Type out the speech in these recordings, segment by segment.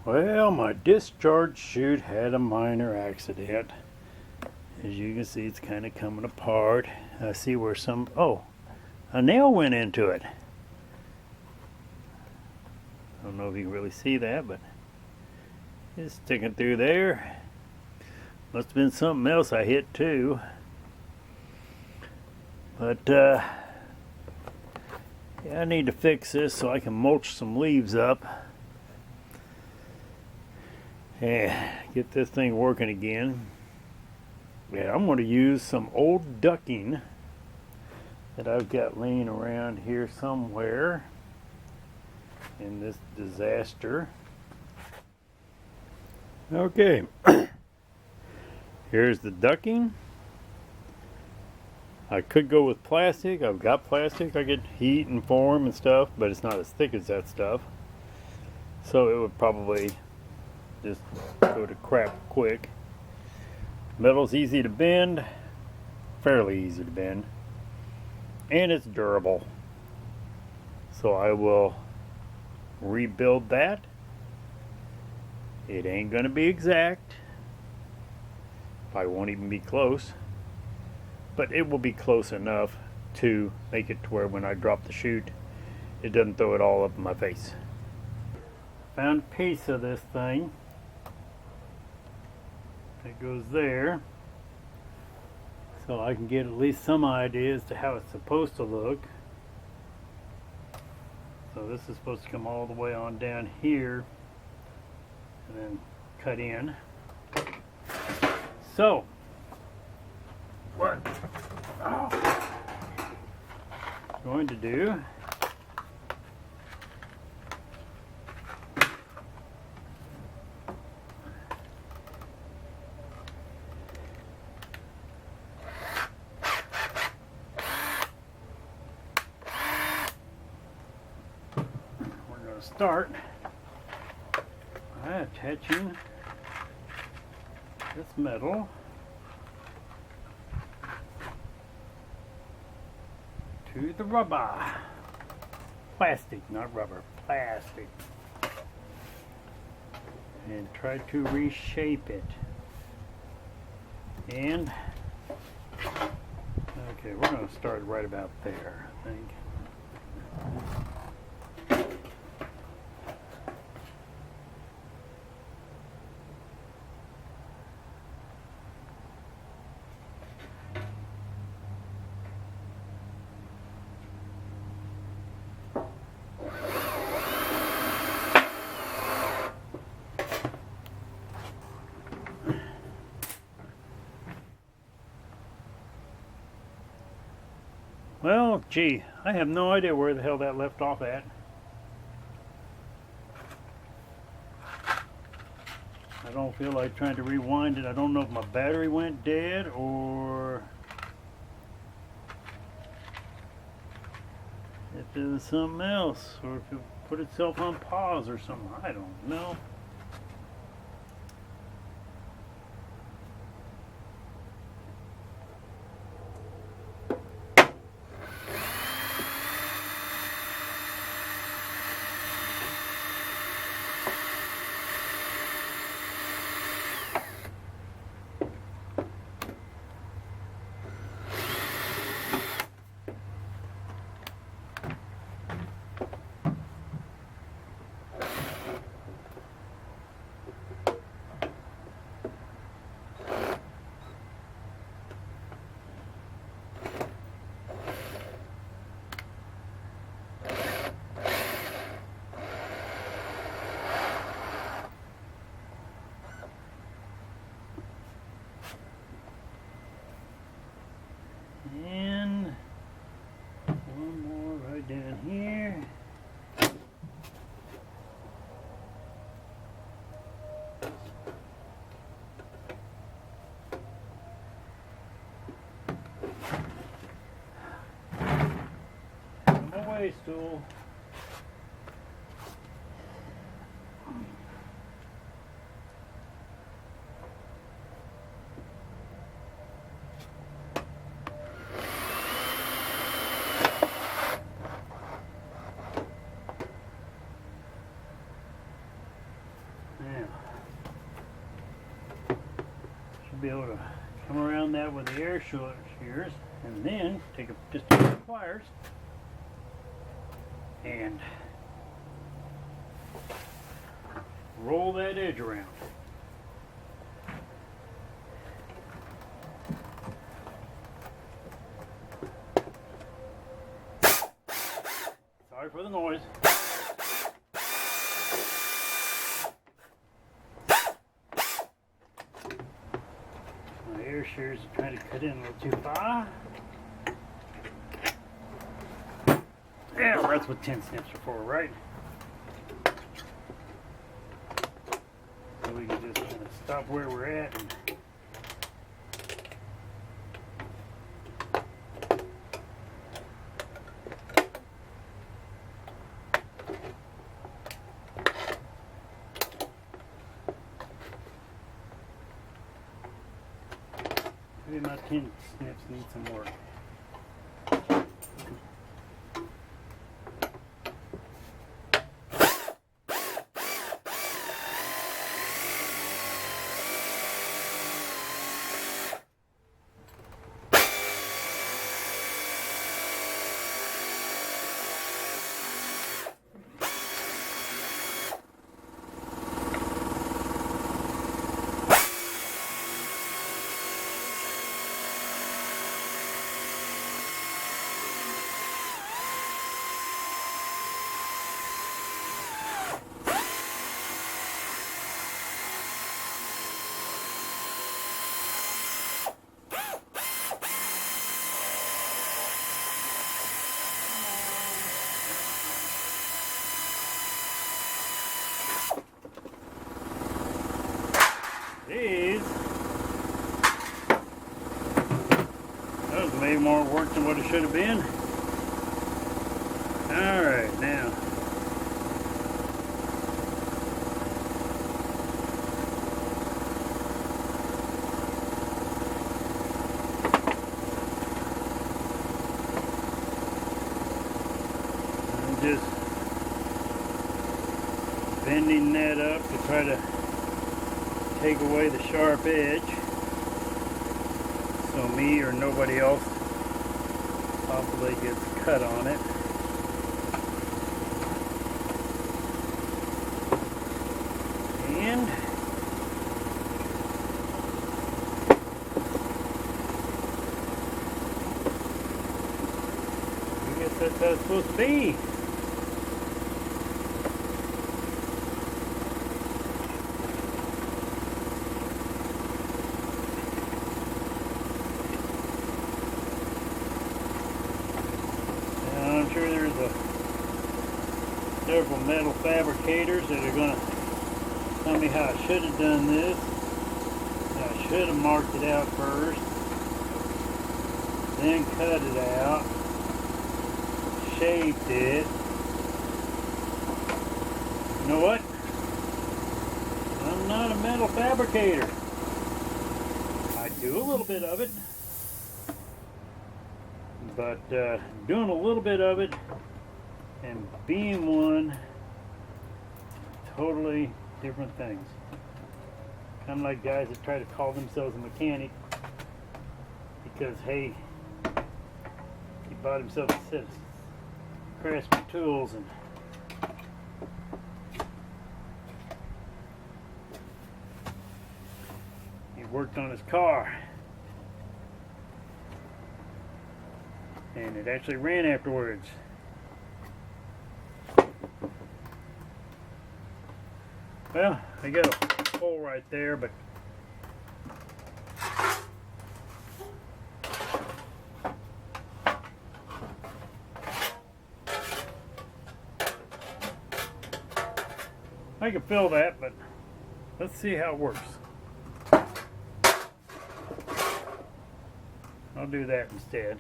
Well, my discharge chute had a minor accident. As you can see, it's kind of coming apart. I see where a nail went into it. I don't know if you can really see that, but it's sticking through there. Must have been something else I hit too. But yeah, I need to fix this so I can mulch some leaves up and get this thing working again. Yeah, I'm going to use some old ducking that I've got laying around here somewhere in this disaster. Okay, here's the ducking. I could go with plastic. I've got plastic I could heat and form and stuff, but it's not as thick as that stuff. So it would probably just go to crap quick. Metal's easy to bend, fairly easy to bend, and it's durable. So I will rebuild that. It ain't gonna be exact. Probably won't even be close, but it will be close enough to make it to where when I drop the chute, it doesn't throw it all up in my face. Found a piece of this thing. It goes there, so I can get at least some idea as to how it's supposed to look. So this is supposed to come all the way on down here and then cut in. So what I'm going to do start by attaching this metal to the rubber. Plastic, not rubber, plastic. And try to reshape it. And, okay, we're going to start right about there, I think. Well, gee, I have no idea where the hell that left off at. I don't feel like trying to rewind it. I don't know if my battery went dead or if it was something else, or if it put itself on pause or something. I don't know. And one more right down here. Come away, stool. be able to come around that with the air shears, and then take just a pair of pliers and roll that edge around. Sorry for the noise. My air shears are trying to cut in a little too far. Yeah, that's what 10 snips are for, right? So we can just kind of stop where we're at and maybe my 10 snips need some work. These, that was way more work than what it should have been. Alright, now I'm just bending that up to try to take away the sharp edge so me or nobody else possibly gets cut on it. And I guess that's how it's supposed to be. I'm sure there's several metal fabricators that are going to tell me how I should have done this. I should have marked it out first, then cut it out, shaped it. You know what? I'm not a metal fabricator. I do a little bit of it. But doing a little bit of it and being one, totally different things. Kind of like guys that try to call themselves a mechanic because, hey, he bought himself a set of craftsman tools and he worked on his car. And it actually ran afterwards. Well, I got a hole right there, but I can fill that, but let's see how it works. I'll do that instead.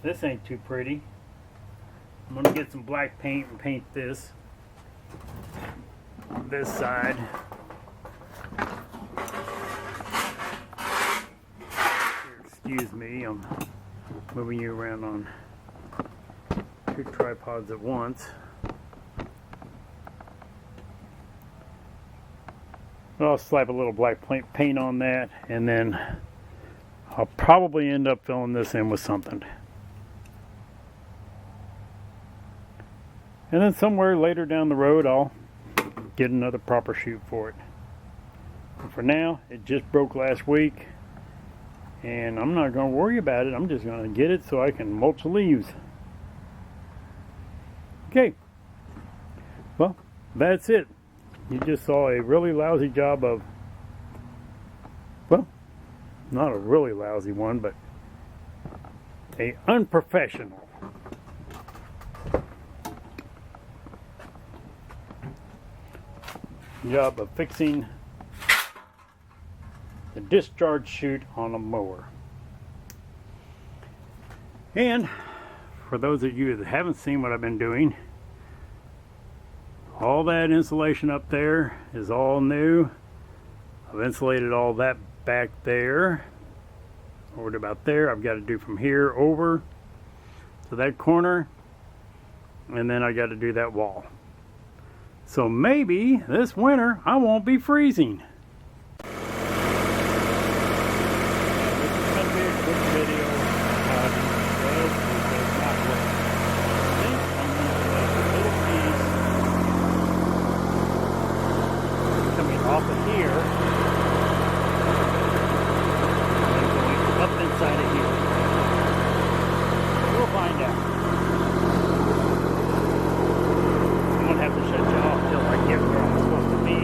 This ain't too pretty. I'm gonna get some black paint and paint this side. Here, excuse me, I'm moving you around on 2 tripods at once. But I'll slap a little black paint on that, and then I'll probably end up filling this in with something. And then somewhere later down the road, I'll get another proper chute for it. But for now, it just broke last week, and I'm not going to worry about it. I'm just going to get it so I can mulch the leaves. Okay, well, that's it. You just saw a really lousy job of, well, not a really lousy one, but a unprofessional job of fixing the discharge chute on a mower. And for those of you that haven't seen what I've been doing, all that insulation up there is all new. I've insulated all that back there over to about there. I've got to do from here over to that corner, and then I got to do that wall. So maybe this winter I won't be freezing. This is going to be a quick video how it does not work. I think I'm going to let a little piece coming off of here and going up inside of here. We'll find out. I'm going to have to shut you off till I get where I'm supposed to be.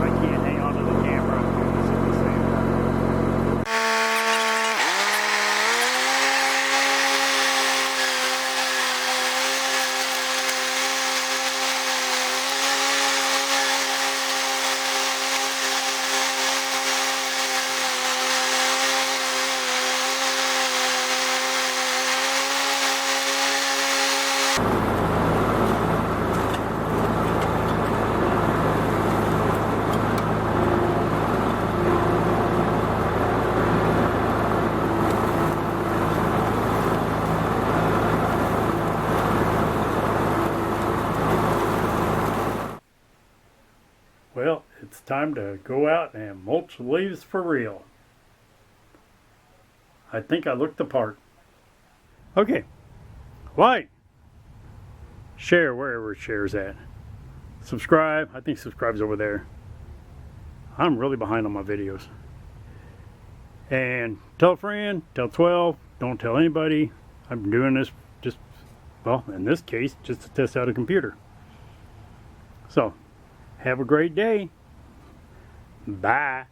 I can't hang on to the camera and do this at the same time. Well, it's time to go out and mulch the leaves for real. I think I looked the part. Okay, like, share wherever share's at. Subscribe. I think subscribe's over there. I'm really behind on my videos. And tell a friend, tell 12, don't tell anybody. I'm doing this just, well, in this case, just to test out a computer. So, have a great day. Bye.